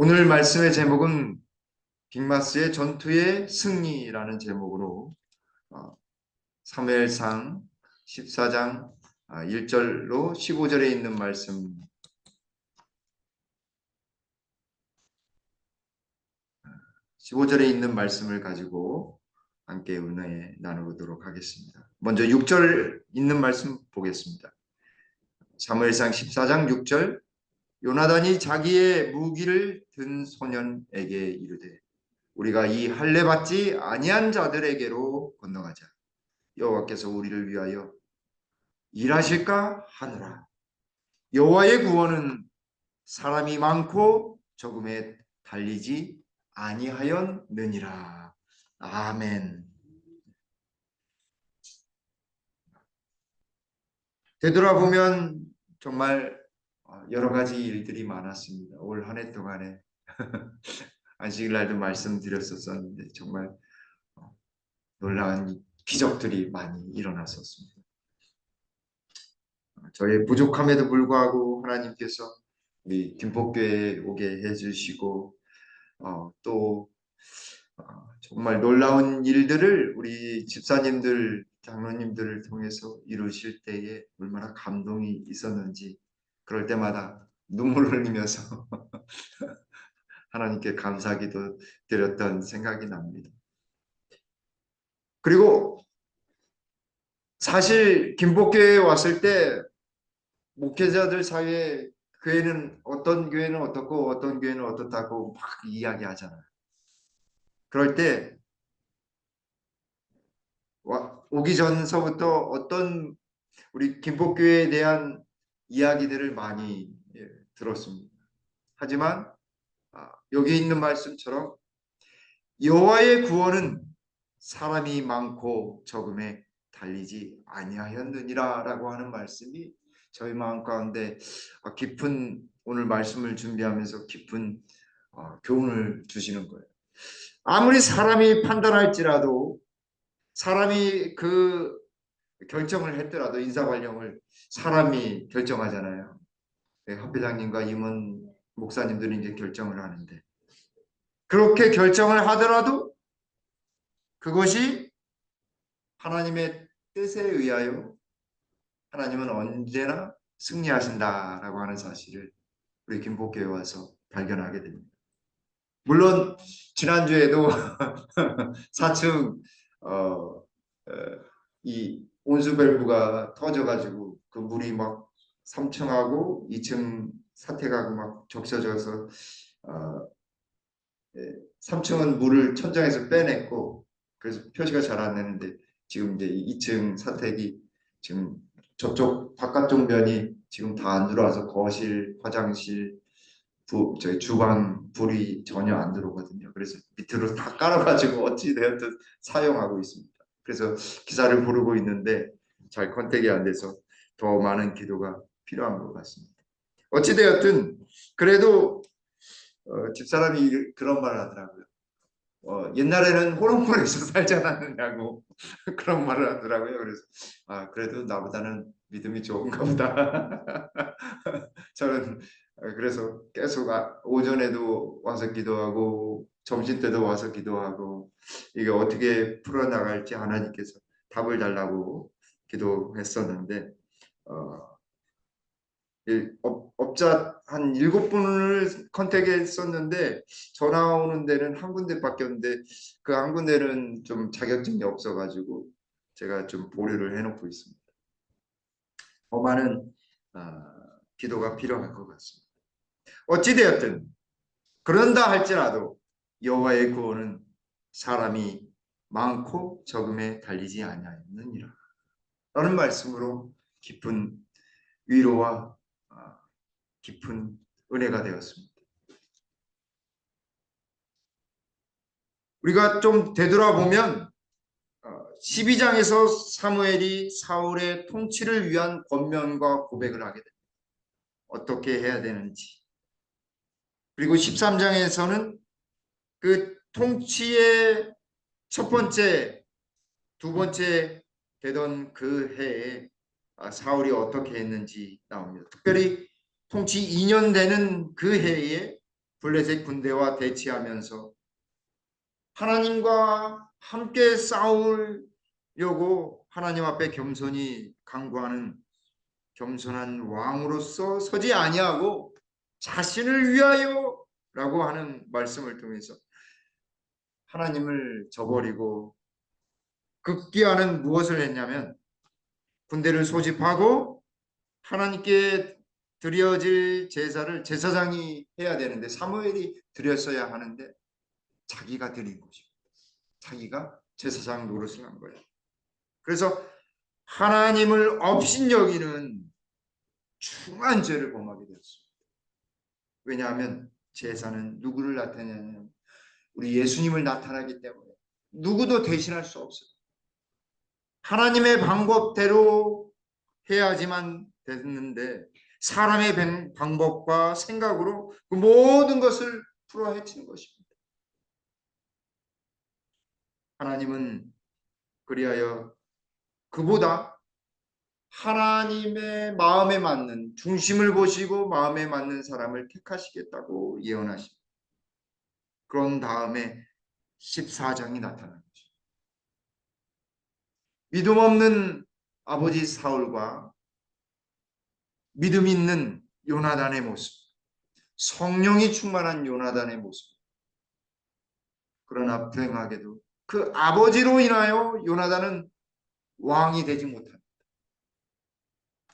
오늘 말씀의 제목은 빅마스의 전투의 승리라는 제목으로 사무엘상 14장 1절로 15절에 있는 말씀, 15절에 있는 말씀을 가지고 함께 은혜 나누도록 하겠습니다. 먼저 6절 있는 말씀 보겠습니다. 사무엘상 14장 6절. 요나단이 자기의 무기를 든 소년에게 이르되 우리가 이 할례 받지 아니한 자들에게로 건너가자. 여호와께서 우리를 위하여 일하실까 하노라. 여호와의 구원은 사람이 많고 적음에 달리지 아니하였느니라. 아멘. 되돌아보면 정말 여러 가지 일들이 많았습니다. 올 한 해 동안에 안식일 날도 말씀드렸었는데 정말 놀라운 기적들이 많이 일어났었습니다. 저의 부족함에도 불구하고 하나님께서 우리 김포교회에 오게 해주시고 또 정말 놀라운 일들을 우리 집사님들, 장로님들을 통해서 이루실 때에 얼마나 감동이 있었는지 그럴 때마다 눈물을 흘리면서 하나님께 감사기도 드렸던 생각이 납니다. 그리고 사실 김포교회에 왔을 때 목회자들 사이에 어떤 교회는 어떻고 어떤 교회는 어떻다고 막 이야기하잖아요. 그럴 때 오기 전서부터 어떤 우리 김포교회에 대한 이야기들을 많이 들었습니다. 하지만 여기 있는 말씀처럼 여호와의 구원은 사람이 많고 적음에 달리지 아니하였느니라 라고 하는 말씀이 저희 마음 가운데 깊은 오늘 말씀을 준비하면서 깊은 교훈을 주시는 거예요. 아무리 사람이 판단할지라도 사람이 그 결정을 했더라도 인사관령을 사람이 결정하잖아요. 학회장님과 임원 목사님들이 이제 결정을 하는데 그렇게 결정을 하더라도 그것이 하나님의 뜻에 의하여 하나님은 언제나 승리하신다라고 하는 사실을 우리 김포교회에 와서 발견하게 됩니다. 물론 지난주에도 4층 이 온수밸브가 터져가지고 그 물이 막 3층하고 2층 사태가고 막 적셔져서 3층은 물을 천장에서 빼냈고 그래서 표시가 잘 안 되는데 지금 이제 2층 사택이 지금 저쪽 바깥쪽 면이 지금 다 안 들어와서 거실, 화장실, 저희 주방 불이 전혀 안 들어오거든요. 그래서 밑으로 다 깔아가지고 어찌 되었든 사용하고 있습니다. 그래서 기사를 부르고 있는데 잘 컨택이 안 돼서 더 많은 기도가 필요한 것 같습니다. 어찌 되었든 그래도 집사람이 그런 말을 하더라고요. 옛날에는 호롱불에서 살지 않았느냐고 그런 말을 하더라고요. 그래서 그래도 나보다는 믿음이 좋은가 보다. 저는 그래서 계속 오전에도 와서 기도하고 점심 때도 와서 기도하고 이게 어떻게 풀어나갈지 하나님께서 답을 달라고 기도했었는데 업자 한 7분을 컨택했었는데 전화 오는 데는 한 군데밖에 없는데 그 한 군데는 좀 자격증이 없어가지고 제가 좀 보류를 해놓고 있습니다. 더 많은 기도가 필요할 것 같습니다. 어찌되었든 그런다 할지라도 여호와의 구원은 사람이 많고 적음에 달리지 아니하였느니라 라는 말씀으로 깊은 위로와 깊은 은혜가 되었습니다. 우리가 좀 되돌아보면 12장에서 사무엘이 사울의 통치를 위한 권면과 고백을 하게 됩니다. 어떻게 해야 되는지. 그리고 13장에서는 그 통치의 첫 번째, 두 번째 되던 그 해에 사울이 어떻게 했는지 나옵니다. 특별히 통치 2년 되는 그 해에 블레셋 군대와 대치하면서 하나님과 함께 싸우려고 하나님 앞에 겸손히 간구하는 겸손한 왕으로서 서지 아니하고 자신을 위하여라고 하는 말씀을 통해서 하나님을 저버리고 극기하는 무엇을 했냐면 군대를 소집하고 하나님께 드려질 제사를 제사장이 해야 되는데 사무엘이 드렸어야 하는데 자기가 드린 거죠. 자기가 제사장 노릇을 한 거예요. 그래서 하나님을 업신여기는 중한 죄를 범하게 되었습니다. 왜냐하면 제사는 누구를 나타내냐면 우리 예수님을 나타나기 때문에 누구도 대신할 수 없어요. 하나님의 방법대로 해야지만 됐는데 사람의 방법과 생각으로 그 모든 것을 풀어헤치는 것입니다. 하나님은 그리하여 그보다 하나님의 마음에 맞는 중심을 보시고 마음에 맞는 사람을 택하시겠다고 예언하십니다. 그런 다음에 14장이 나타난 거죠. 믿음 없는 아버지 사울과 믿음 있는 요나단의 모습, 성령이 충만한 요나단의 모습. 그러나 불행하게도 그 아버지로 인하여 요나단은 왕이 되지 못합니다.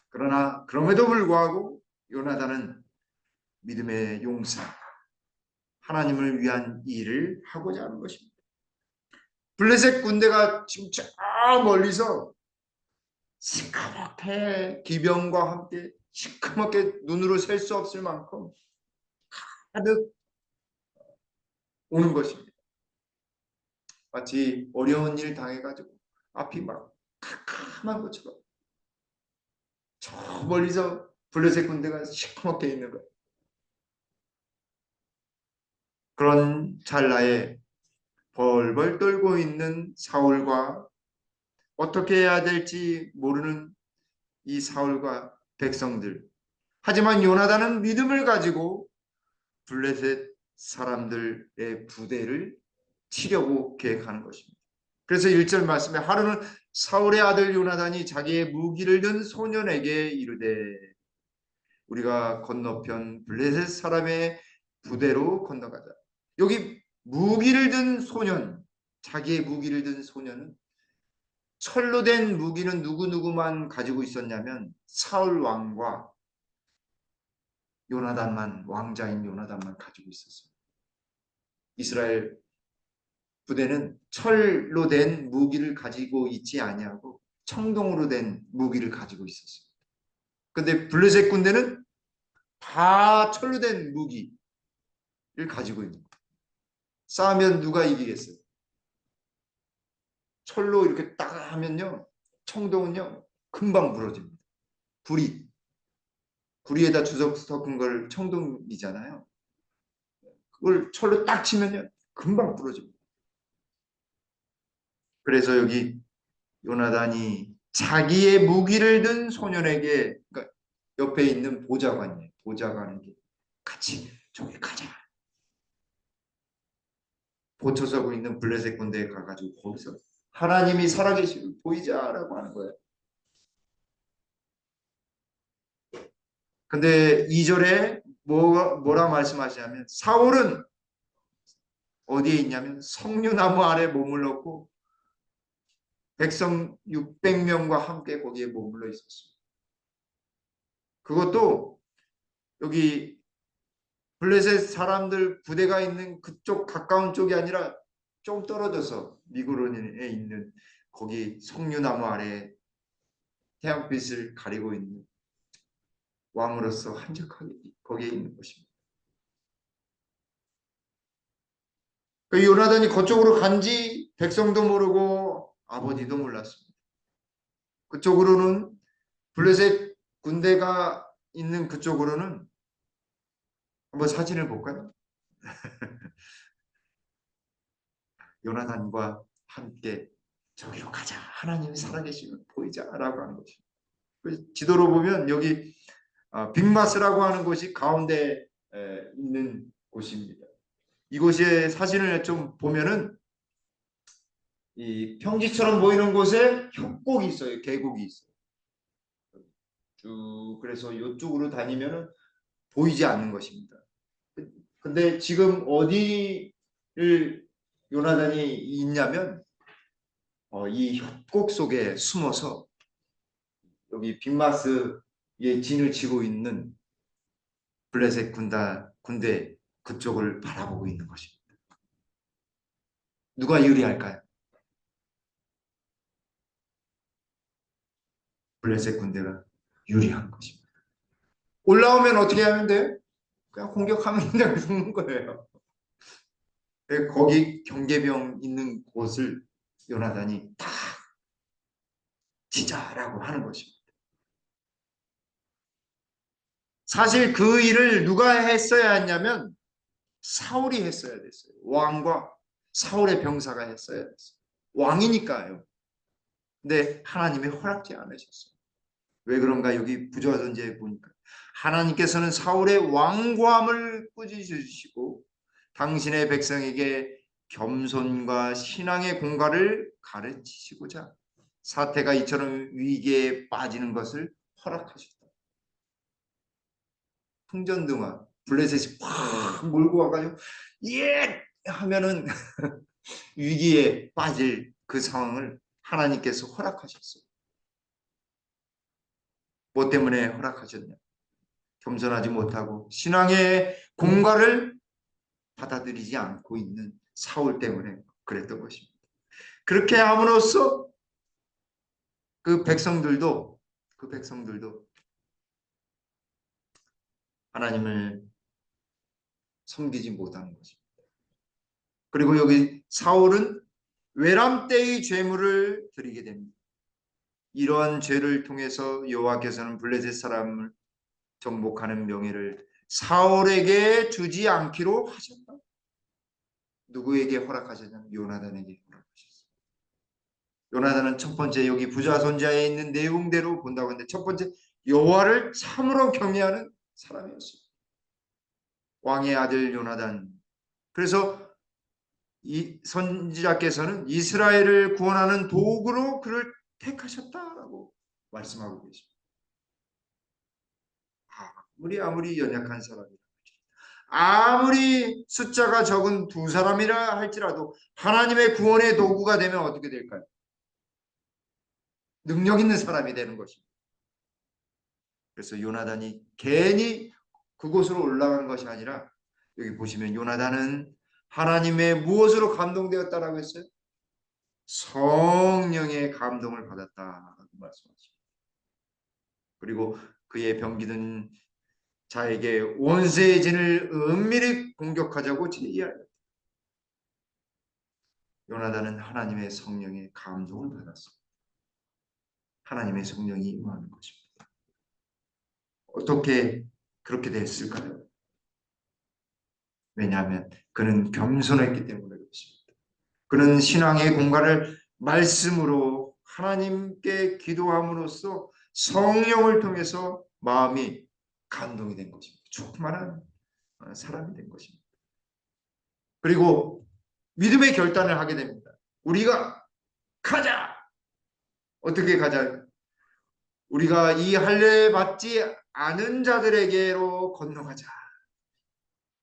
그러나 그럼에도 불구하고 요나단은 믿음의 용사, 하나님을 위한 일을 하고자 하는 것입니다. 블레셋 군대가 지금 저 멀리서 시커멓게 기병과 함께 시커멓게 눈으로 셀 수 없을 만큼 가득 오는 것입니다. 마치 어려운 일 당해가지고 앞이 막 캄캄한 것처럼 저 멀리서 블레셋 군대가 시커멓게 있는 거예요. 그런 찰나에 벌벌 떨고 있는 사울과 어떻게 해야 될지 모르는 이 사울과 백성들. 하지만 요나단은 믿음을 가지고 블레셋 사람들의 부대를 치려고 계획하는 것입니다. 그래서 1절 말씀에 하루는 사울의 아들 요나단이 자기의 무기를 든 소년에게 이르되 우리가 건너편 블레셋 사람의 부대로 건너가자. 여기 무기를 든 소년, 자기의 무기를 든 소년은 철로 된 무기는 누구누구만 가지고 있었냐면 사울 왕과 요나단만, 왕자인 요나단만 가지고 있었어요. 이스라엘 부대는 철로 된 무기를 가지고 있지 아니하고 청동으로 된 무기를 가지고 있었어요. 근데 블레셋 군대는 다 철로 된 무기를 가지고 있는 거예요. 싸우면 누가 이기겠어요? 철로 이렇게 딱 하면요, 청동은요 금방 부러집니다. 구리에다 주석 섞은 걸 청동이잖아요. 그걸 철로 딱 치면요 금방 부러집니다. 그래서 여기 요나단이 자기의 무기를 든 소년에게, 그러니까 옆에 있는 보좌관이에요. 보좌관에게 같이 저기 가자. 보초 서고 있는 블레셋 군대에 가가지고 거기서 하나님이 살아계시고 보이자라고 하는 거예요. 근데 2절에 뭐라 말씀하시냐면 사울은 어디에 있냐면 석류나무 아래 머물렀고 백성 600명과 함께 거기에 머물러 있었습니다. 그것도 여기 블레셋 사람들 부대가 있는 그쪽 가까운 쪽이 아니라 좀 떨어져서 미그론에 있는 거기 석류나무 아래 태양빛을 가리고 있는 왕으로서 한적하게 거기에 있는 것입니다. 그 요나단이 그쪽으로 간지 백성도 모르고 아버지도 몰랐습니다. 그쪽으로는 블레셋 군대가 있는 그쪽으로는 한번 사진을 볼까요? 요나단과 함께 저기로 가자. 하나님이 살아계시면 보이자라고 하는 것입니다. 지도로 보면 여기 빅마스라고 하는 곳이 가운데 있는 곳입니다. 이곳의 사진을 좀 보면은 이 평지처럼 보이는 곳에 협곡이 있어요. 계곡이 있어요. 쭉 그래서 이쪽으로 다니면은 보이지 않는 것입니다. 근데 지금 어디를 요나단이 있냐면 이 협곡 속에 숨어서 여기 빅마스의 진을 치고 있는 블레셋 군대 그쪽을 바라보고 있는 것입니다. 누가 유리할까요? 블레셋 군대가 유리한 것입니다. 올라오면 어떻게 하면 돼요? 그냥 공격하면 그냥 죽는 거예요. 거기 경계병 있는 곳을 요나단이 다 치자라고 하는 것입니다. 사실 그 일을 누가 했어야 했냐면 사울이 했어야 됐어요. 왕과 사울의 병사가 했어야 됐어요. 왕이니까요. 근데 하나님이 허락지 않으셨어요. 왜 그런가 여기 부조화전제에 보니까 하나님께서는 사울의 왕관을 꾸짖으시고 당신의 백성에게 겸손과 신앙의 공갈을 가르치시고자 사태가 이처럼 위기에 빠지는 것을 허락하셨다. 풍전등화 블레셋이 팍 몰고 와가지고 예 하면은 위기에 빠질 그 상황을 하나님께서 허락하셨어요. 뭐 때문에 허락하셨냐? 겸손하지 못하고 신앙의 공갈을 받아들이지 않고 있는 사울 때문에 그랬던 것입니다. 그렇게 함으로써 그 백성들도 하나님을 섬기지 못하는 것입니다. 그리고 여기 사울은 외람 때의 죄물을 드리게 됩니다. 이러한 죄를 통해서 여호와께서는 블레셋 사람을 정복하는 명예를 사울에게 주지 않기로 하셨다. 누구에게 허락하셨냐면 요나단에게 허락하셨어요. 요나단은 첫 번째 여기 부자손자에 있는 내용대로 본다고 하는데 첫 번째 여호와를 참으로 경외하는 사람이었어요. 왕의 아들 요나단. 그래서 이 선지자께서는 이스라엘을 구원하는 도구로 그를 택하셨다라고 말씀하고 계십니다. 아무리 연약한 사람이라 아무리 숫자가 적은 두 사람이라 할지라도 하나님의 구원의 도구가 되면 어떻게 될까요? 능력 있는 사람이 되는 것입니다. 그래서 요나단이 괜히 그곳으로 올라간 것이 아니라 여기 보시면 요나단은 하나님의 무엇으로 감동되었다라고 했어요? 성령의 감동을 받았다라고 말씀하십니다. 그리고 그의 병기든 자에게 원수의 진을 은밀히 공격하자고 제의하였다. 요나단은 하나님의 성령의 감동을 받았습니다. 하나님의 성령이 임하는 것입니다. 어떻게 그렇게 됐을까요? 왜냐하면 그는 겸손했기 때문에 그렇습니다. 그는 신앙의 공간을 말씀으로 하나님께 기도함으로써 성령을 통해서 마음이 감동이 된 것입니다. 충만한 사람이 된 것입니다. 그리고 믿음의 결단을 하게 됩니다. 우리가 가자! 어떻게 가자? 우리가 이 할례 받지 않은 자들에게로 건너가자.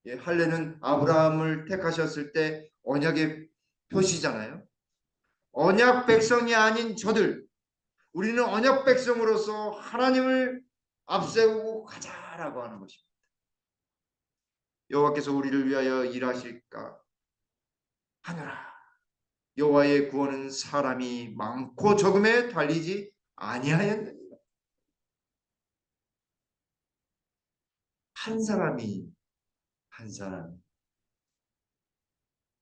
예, 할례는 아브라함을 택하셨을 때 언약의 표시잖아요. 언약 백성이 아닌 저들, 우리는 언약 백성으로서 하나님을 앞세우고 가자라고 하는 것입니다. 여호와께서 우리를 위하여 일하실까 하노라. 여호와의 구원은 사람이 많고 적음에 달리지 아니하였느니라. 한 사람이 한 사람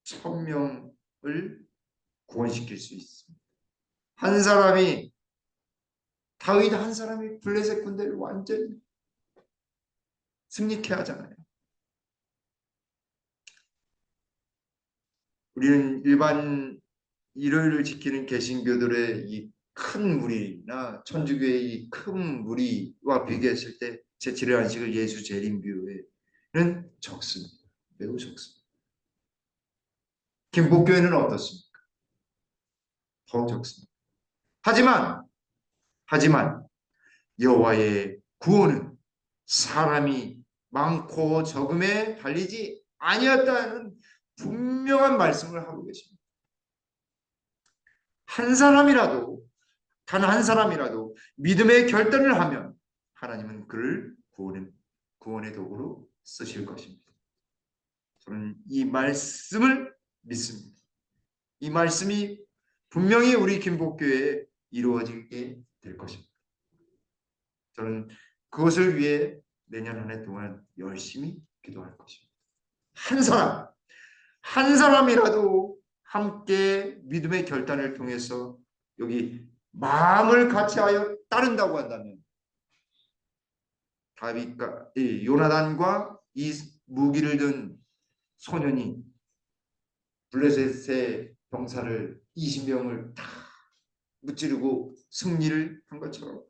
1000명을 구원시킬 수 있습니다. 한 사람이 다윗 한 사람이 블레셋 군대를 완전히 승리케 하잖아요. 우리는 일반 일요일을 지키는 개신교들의 이 큰 무리나 천주교의 이 큰 무리와 비교했을 때 제7의 안식을 예수 재림교회는 적습니다. 매우 적습니다. 김복교회는 어떻습니까? 더 적습니다. 하지만 여호와의 구원은 사람이 많고 적음에 달리지 아니었다는 분명한 말씀을 하고 계십니다. 한 사람이라도, 단 한 사람이라도 믿음의 결단을 하면 하나님은 그를 구원의 도구로 쓰실 것입니다. 저는 이 말씀을 믿습니다. 이 말씀이 분명히 우리 김복교회에 이루어지게 될 것입니다. 저는 그것을 위해 내년 한 해 동안 열심히 기도할 것입니다. 한 사람이라도 함께 믿음의 결단을 통해서 여기 마음을 같이하여 따른다고 한다면 다윗과 요나단과 이 무기를 든 소년이 블레셋의 병사를 20명을 다 무찌르고 승리를 한 것처럼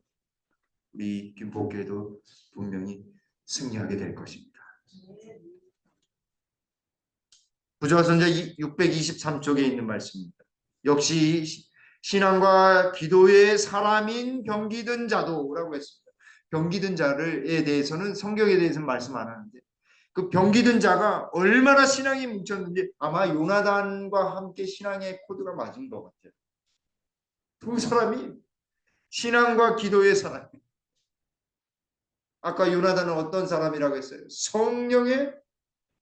우리 김복교회도 분명히 승리하게 될 것입니다. 부조선자 623쪽에 있는 말씀입니다. 역시 신앙과 기도의 사람인 병기든 자도라고 했습니다. 병기든 자를에 대해서는 성경에 대해서는 말씀 안 하는데 그 병기든 자가 얼마나 신앙이 뭉쳤는지 아마 요나단과 함께 신앙의 코드가 맞은 것 같아요. 두 사람이 신앙과 기도의 사람. 아까 요나단은 어떤 사람이라고 했어요? 성령의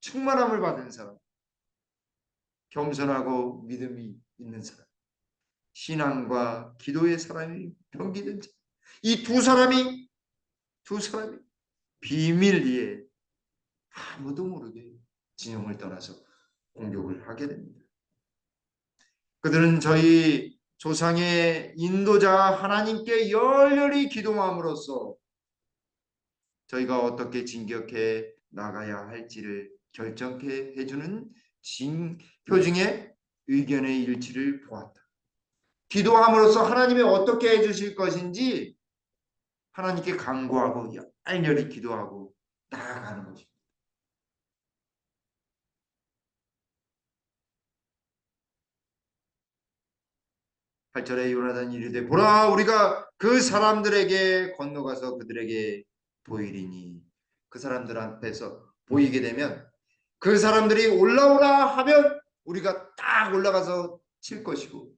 충만함을 받은 사람. 겸손하고 믿음이 있는 사람. 신앙과 기도의 사람이 병기든 자. 이 두 사람이 비밀리에 아무도 모르게 진영을 떠나서 공격을 하게 됩니다. 그들은 저희 조상의 인도자 하나님께 열렬히 기도함으로써 저희가 어떻게 진격해 나가야 할지를 결정케 해주는 표징의 의견의 일치를 보았다. 기도함으로써 하나님이 어떻게 해주실 것인지 하나님께 간구하고 열렬히 기도하고 나아가는 것입니다. 8절에 요나단이 이르되 보라 우리가 그 사람들에게 건너가서 그들에게 보이리니 그 사람들 앞에서 보이게 되면 그 사람들이 올라오라 하면 우리가 딱 올라가서 칠 것이고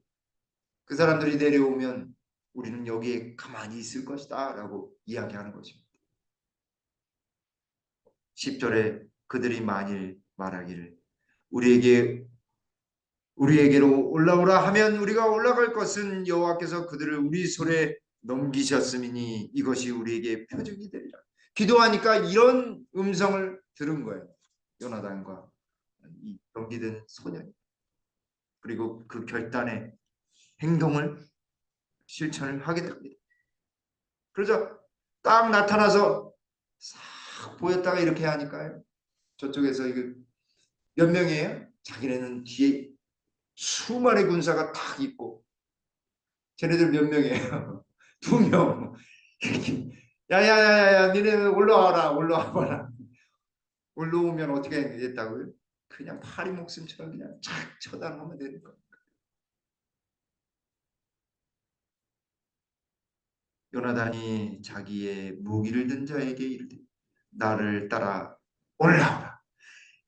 그 사람들이 내려오면 우리는 여기에 가만히 있을 것이다 라고 이야기하는 것입니다. 10절에 그들이 만일 말하기를 우리에게로 올라오라 하면 우리가 올라갈 것은 여호와께서 그들을 우리 손에 넘기셨음이니 이것이 우리에게 표적이 되리라. 기도하니까 이런 음성을 들은 거예요. 요나단과 이 병기든 소년이. 그리고 그 결단의 행동을 실천을 하게 됩니다. 그러자 딱 나타나서 싹 보였다가 이렇게 하니까요. 저쪽에서 이거 몇 명이에요? 자기네는 뒤에 수많은 군사가 딱 있고 쟤네들 몇 명이에요? 2명. 야야야야야 니네 올라와봐라. 올라오면 어떻게 되겠다고요? 그냥 파리 목숨처럼 그냥 착 쳐다보면 되는 거예요. 요나단이 자기의 무기를 든 자에게 이르되 나를 따라 올라오라.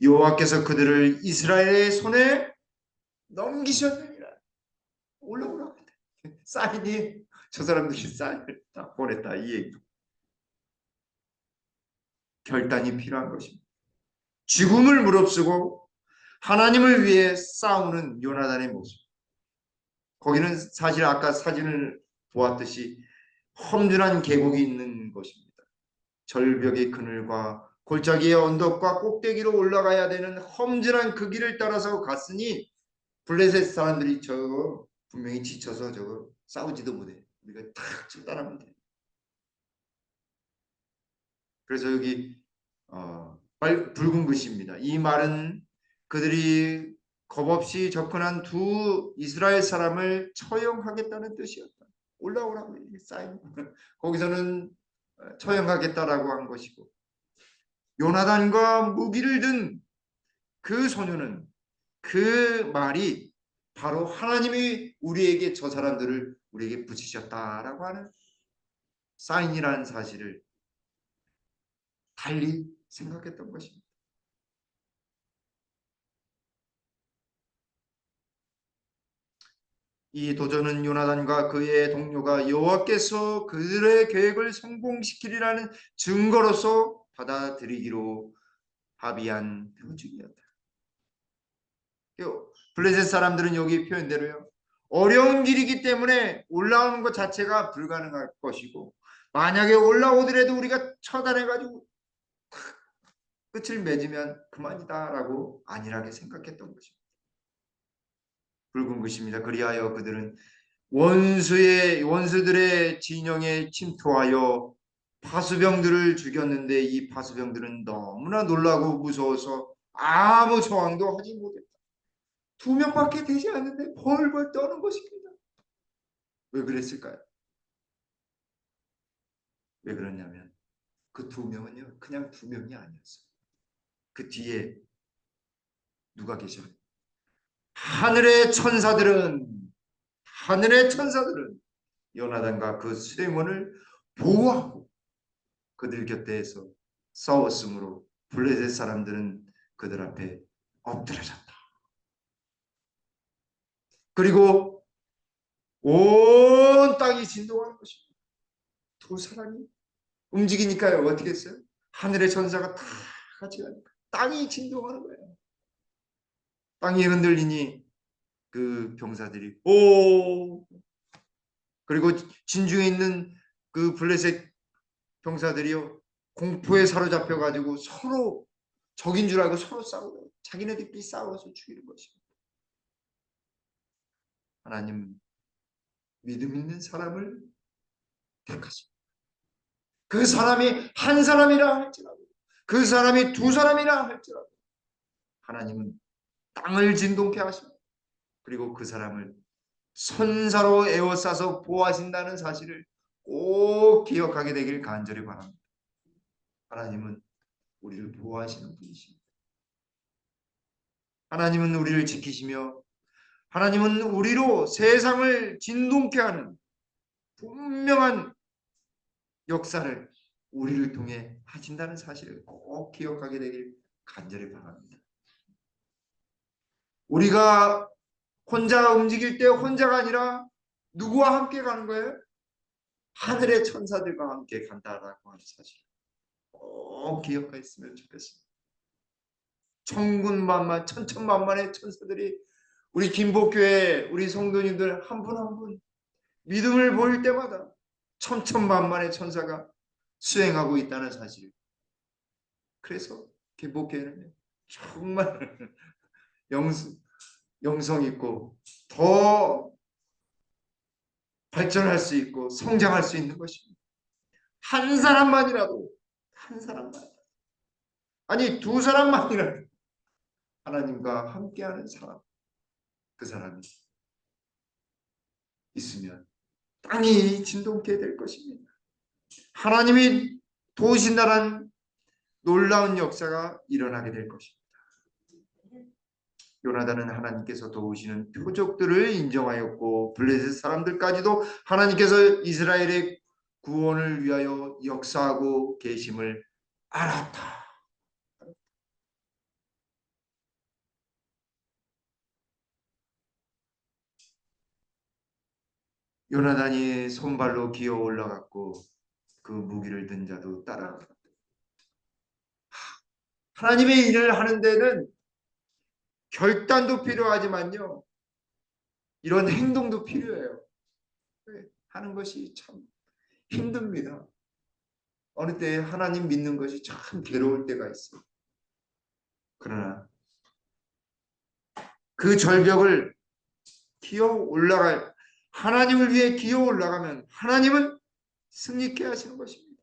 여호와께서 그들을 이스라엘의 손에 넘기셨느니라. 올라오라. 사인이 저 사람들이 사인을 딱 보냈다 이 얘기. 결단이 필요한 것입니다. 죽음을 무릅쓰고 하나님을 위해 싸우는 요나단의 모습. 거기는 사실 아까 사진을 보았듯이 험준한 계곡이 있는 것입니다. 절벽의 그늘과 골짜기의 언덕과 꼭대기로 올라가야 되는 험준한 그 길을 따라서 갔으니 블레셋 사람들이 저거 분명히 지쳐서 저거 싸우지도 못해. 우리가 탁 쳐다보면 돼. 그래서 여기 붉은 글씨입니다. 이 말은 그들이 겁없이 접근한 두 이스라엘 사람을 처형하겠다는 뜻이었다. 올라오라고 사인. 거기서는 처형하겠다라고 한 것이고 요나단과 무기를 든 그 소녀는 그 말이 바로 하나님이 우리에게 저 사람들을 우리에게 붙이셨다라고 하는 사인이라는 사실을 달리 생각했던 것입니다. 이 도전은 요나단과 그의 동료가 여호와께서 그들의 계획을 성공시키리라는 증거로서 받아들이기로 합의한 표징이었다. 블레셋 사람들은 여기 표현대로요. 어려운 길이기 때문에 올라오는 것 자체가 불가능할 것이고 만약에 올라오더라도 우리가 처단해가지고 끝을 맺으면 그만이다라고 안일하게 생각했던 것입니다. 붉은 것입니다. 그리하여 그들은 원수들의 진영에 침투하여 파수병들을 죽였는데 이 파수병들은 너무나 놀라고 무서워서 아무 저항도 하지 못했다. 2명밖에 되지 않는데 벌벌 떠는 것입니다. 왜 그랬을까요? 왜 그러냐면 그 2명은요 그냥 2명이 아니었어요. 그 뒤에 누가 계셔요? 하늘의 천사들은 요나단과 그 수레몬을 보호하고 그들 곁에서 싸웠으므로 블레셋 사람들은 그들 앞에 엎드려졌다. 그리고 온 땅이 진동하는 것입니다. 2사람이 움직이니까요. 어떻게 했어요? 하늘의 천사가 다 같이 가니까 땅이 진동하는 거예요. 땅이 흔들리니 그 병사들이 오, 그리고 진중에 있는 그 블레셋 병사들이요 공포에 사로잡혀 가지고 서로 적인 줄 알고 서로 싸우고 자기네들끼리 싸워서 죽이는 것입니다. 하나님 믿음 있는 사람을 택하십니다. 그 사람이 한 사람이라 할지라도 그 사람이 2사람이라 할지라도 하나님은 땅을 진동케 하십니다. 그리고 그 사람을 선사로 에워싸서 보호하신다는 사실을 꼭 기억하게 되길 간절히 바랍니다. 하나님은 우리를 보호하시는 분이십니다. 하나님은 우리를 지키시며 하나님은 우리로 세상을 진동케 하는 분명한 역사를 우리를 통해 하신다는 사실을 꼭 기억하게 되길 간절히 바랍니다. 우리가 혼자 움직일 때 혼자가 아니라 누구와 함께 가는 거예요? 하늘의 천사들과 함께 간다라고 하는 사실을 꼭 기억했으면 좋겠습니다. 천군만만 천천만만의 천사들이 우리 김복교회 우리 성도님들 한 분 한 분 믿음을 보일 때마다 천천만만의 천사가 수행하고 있다는 사실. 그래서 김복교회는 정말 영성 있고 더 발전할 수 있고 성장할 수 있는 것입니다. 한 사람만이라도 아니 2사람만이라도 하나님과 함께하는 사람 그 사람이 있으면 땅이 진동케 될 것입니다. 하나님이 도우신다는 놀라운 역사가 일어나게 될 것입니다. 요나단은 하나님께서 도우시는 표적들을 인정하였고 블레셋 사람들까지도 하나님께서 이스라엘의 구원을 위하여 역사하고 계심을 알았다. 요나단이 손발로 기어 올라갔고 그 무기를 든 자도 따라갔다. 하나님의 일을 하는 데는 결단도 필요하지만요. 이런 행동도 필요해요. 하는 것이 참 힘듭니다. 어느 때 하나님 믿는 것이 참 괴로울 때가 있어요. 그러나 그 절벽을 기어 올라갈 하나님을 위해 기어 올라가면 하나님은 승리케 하시는 것입니다.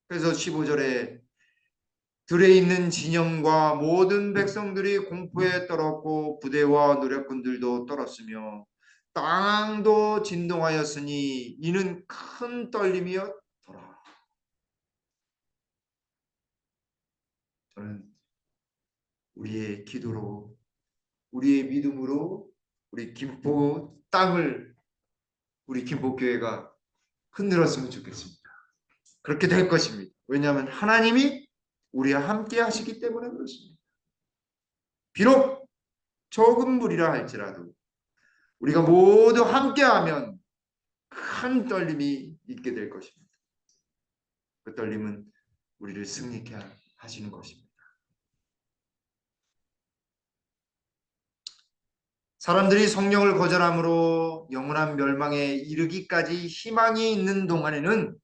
그래서 15절에 들에 있는 진영과 모든 백성들이 공포에 떨었고 부대와 노략군들도 떨었으며 땅도 진동하였으니 이는 큰 떨림이었더라. 저는 우리의 기도로, 우리의 믿음으로 우리 김포 땅을, 우리 김포교회가 흔들었으면 좋겠습니다. 그렇게 될 것입니다. 왜냐하면 하나님이 우리와 함께 하시기 때문에 그렇습니다. 비록 적은 물이라 할지라도 우리가 모두 함께하면 큰 떨림이 있게 될 것입니다. 그 떨림은 우리를 승리케 하시는 것입니다. 사람들이 성령을 거절함으로 영원한 멸망에 이르기까지 희망이 있는 동안에는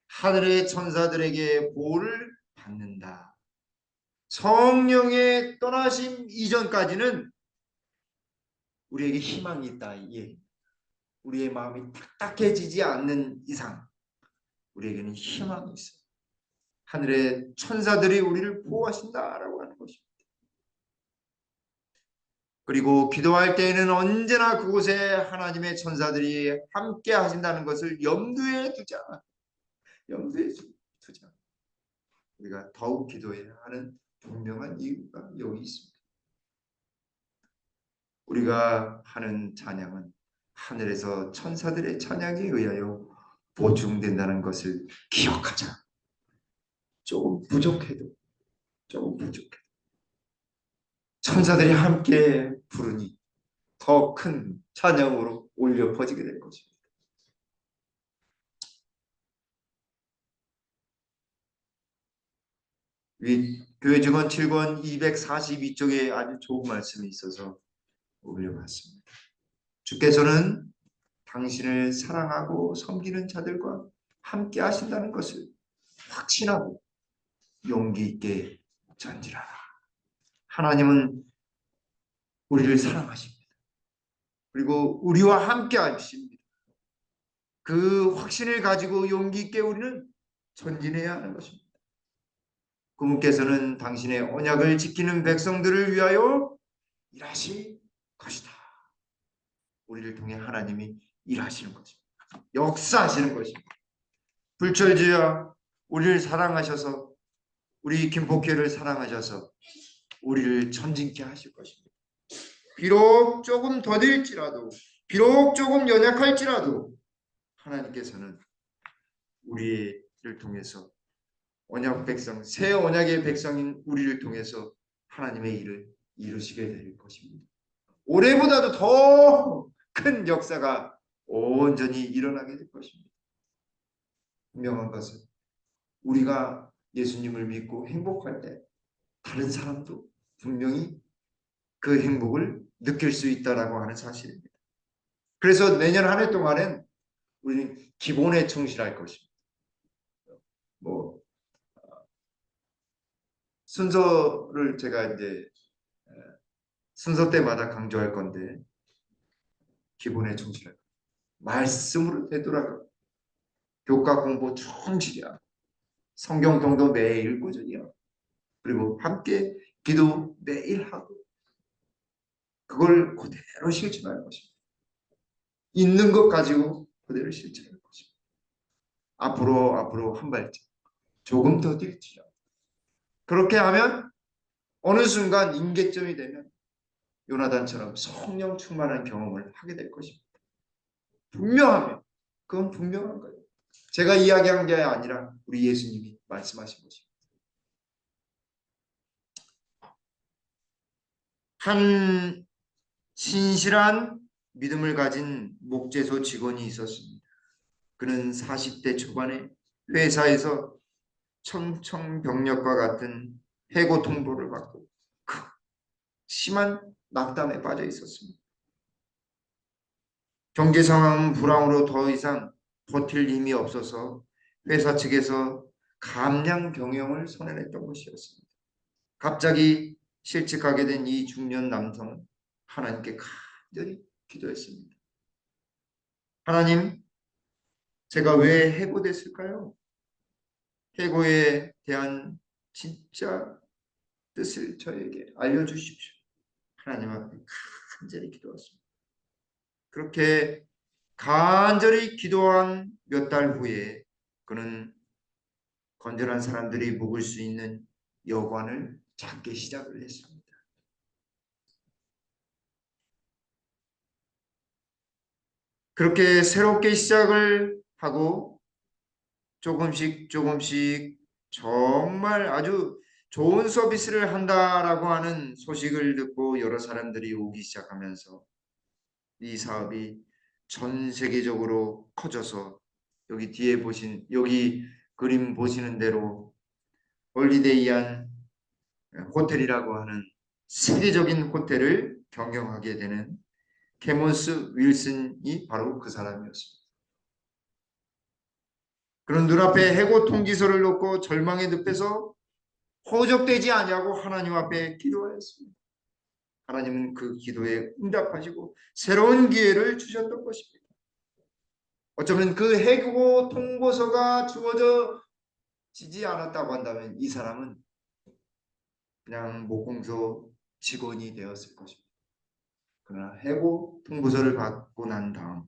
하늘의 천사들에게 보호를 받는다. 성령의 떠나심 이전까지는 우리에게 희망이 있다. 예. 우리의 마음이 딱딱해지지 않는 이상 우리에게는 희망이 있어요. 하늘의 천사들이 우리를 보호하신다라고 하는 것입니다. 그리고 기도할 때에는 언제나 그곳에 하나님의 천사들이 함께 하신다는 것을 염두에 두자. 염두에 두자. 우리가 더욱 기도해야 하는 분명한 이유가 여기 있습니다. 우리가 하는 찬양은 하늘에서 천사들의 찬양에 의하여 보충된다는 것을 기억하자. 조금 부족해도 천사들이 함께 부르니 더 큰 찬양으로 올려 퍼지게 될 것입니다. 교회 증언 7권 242쪽에 아주 좋은 말씀이 있어서 올려봤습니다. 주께서는 당신을 사랑하고 섬기는 자들과 함께 하신다는 것을 확신하고 용기 있게 전진하라. 하나님은 우리를 사랑하십니다. 그리고 우리와 함께 하십니다. 그 확신을 가지고 용기 있게 우리는 전진해야 하는 것입니다. 그분께서는 당신의 언약을 지키는 백성들을 위하여 일하실 것이다. 우리를 통해 하나님이 일하시는 것입니다. 역사하시는 것입니다. 불철주야 우리를 사랑하셔서, 우리 김포교회를 사랑하셔서 우리를 전진케 하실 것입니다. 비록 조금 더딜지라도, 비록 조금 연약할지라도 하나님께서는 우리를 통해서 언약 백성, 새 언약의 백성인 우리를 통해서 하나님의 일을 이루시게 될 것입니다. 올해보다도 더 큰 역사가 온전히 일어나게 될 것입니다. 분명한 것은 우리가 예수님을 믿고 행복할 때 다른 사람도 분명히 그 행복을 느낄 수 있다라고 하는 사실입니다. 그래서 내년 한 해 동안은 우리는 기본에 충실할 것입니다. 뭐 순서를 제가 이제 순서 때마다 강조할 건데, 기본에 충실할 것, 말씀으로 되돌아가, 교과 공부 충실이야, 성경 통도 매일 꾸준히야, 그리고 함께 기도 매일 하고, 그걸 그대로 실천할 것입니다. 있는 것 가지고 그대로 실천할 것입니다. 앞으로 한 발짝 조금 더 뛸지요. 그렇게 하면 어느 순간 임계점이 되면 요나단처럼 성령 충만한 경험을 하게 될 것입니다. 분명하면, 그건 분명한 거예요. 제가 이야기한 게 아니라 우리 예수님이 말씀하신 것입니다. 한 신실한 믿음을 가진 목재소 직원이 있었습니다. 그는 40대 초반에 회사에서 청청병력과 같은 해고 통보를 받고 심한 낙담에 빠져 있었습니다. 경제 상황은 불황으로 더 이상 버틸 힘이 없어서 회사 측에서 감량 경영을 선언했던 것이었습니다. 갑자기 실직하게 된 이 중년 남성은 하나님께 간절히 기도했습니다. 하나님, 제가 왜 해고됐을까요? 해고에 대한 진짜 뜻을 저에게 알려주십시오. 하나님 앞에 간절히 기도했습니다. 그렇게 간절히 기도한 몇 달 후에 그는 건전한 사람들이 묵을 수 있는 여관을 작게 시작을 했습니다. 그렇게 새롭게 시작을 하고 조금씩 조금씩 정말 아주 좋은 서비스를 한다라고 하는 소식을 듣고 여러 사람들이 오기 시작하면서 이 사업이 전 세계적으로 커져서 여기 그림 보시는 대로 홀리데이안 호텔이라고 하는 세계적인 호텔을 경영하게 되는 케몬스 윌슨이 바로 그 사람이었습니다. 그런 눈앞에 해고 통지서를 놓고 절망의 늪에서 호적되지 아니하고 하나님 앞에 기도하였습니다. 하나님은 그 기도에 응답하시고 새로운 기회를 주셨던 것입니다. 어쩌면 그 해고 통보서가 주어지지 않았다고 한다면 이 사람은 그냥 모공소 직원이 되었을 것입니다. 그러나 해고 통보서를 받고 난 다음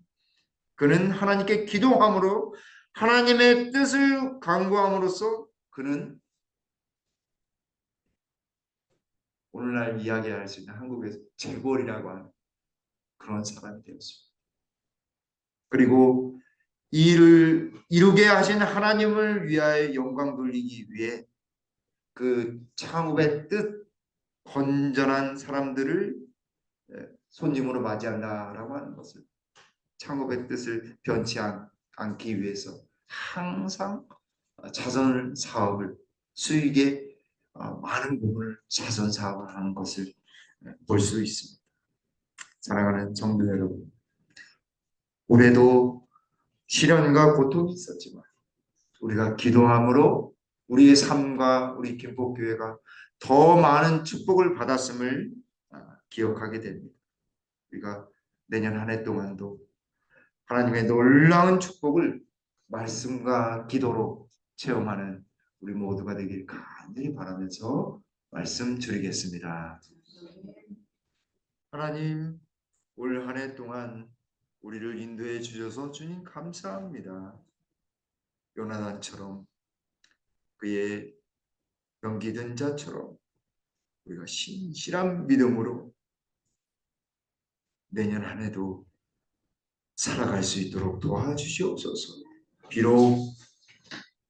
그는 하나님께 기도함으로 하나님의 뜻을 간구함으로써 그는 오늘날 이야기할 수 있는 한국에서 재벌이라고 하는 그런 사람이 되었습니다. 그리고 이 일을 이루게 하신 하나님을 위하여 영광 돌리기 위해 그 창업의 뜻 건전한 사람들을 손님으로 맞이한다라고 하는 것을 창업의 뜻을 변치 않기 위해서 항상 자선 사업을 수익의 많은 부분을 자선 사업을 하는 것을 볼 수 있습니다. 사랑하는 성도 여러분, 올해도 시련과 고통이 있었지만 우리가 기도함으로 우리의 삶과 우리 김포교회가 더 많은 축복을 받았음을 기억하게 됩니다. 우리가 내년 한 해 동안도 하나님의 놀라운 축복을 말씀과 기도로 체험하는 우리 모두가 되길 간절히 바라면서 말씀 드리겠습니다. 하나님, 올 한 해 동안 우리를 인도해 주셔서 주님 감사합니다. 요나단처럼 그의 병기든 자처럼 우리가 신실한 믿음으로 내년 한 해도 살아갈 수 있도록 도와주시옵소서. 비록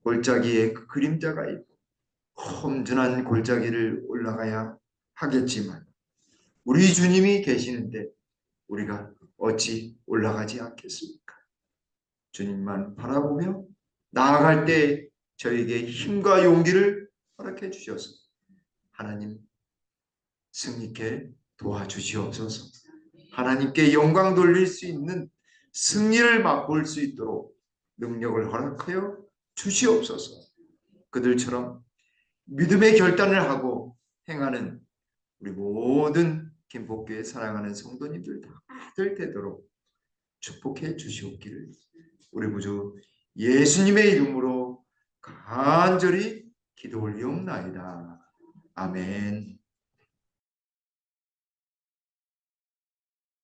골짜기에 그 그림자가 있고 험준한 골짜기를 올라가야 하겠지만 우리 주님이 계시는데 우리가 어찌 올라가지 않겠습니까? 주님만 바라보며 나아갈 때 저에게 힘과 용기를 허락해 주셔서 하나님 승리케 도와주시옵소서. 하나님께 영광 돌릴 수 있는 승리를 맛볼 수 있도록 능력을 허락하여 주시옵소서. 그들처럼 믿음의 결단을 하고 행하는 우리 모든 김포교회 사랑하는 성도님들 다들 되도록 축복해 주시옵기를 우리 구주 예수님의 이름으로 간절히 기도 올리옵나이다. 아멘.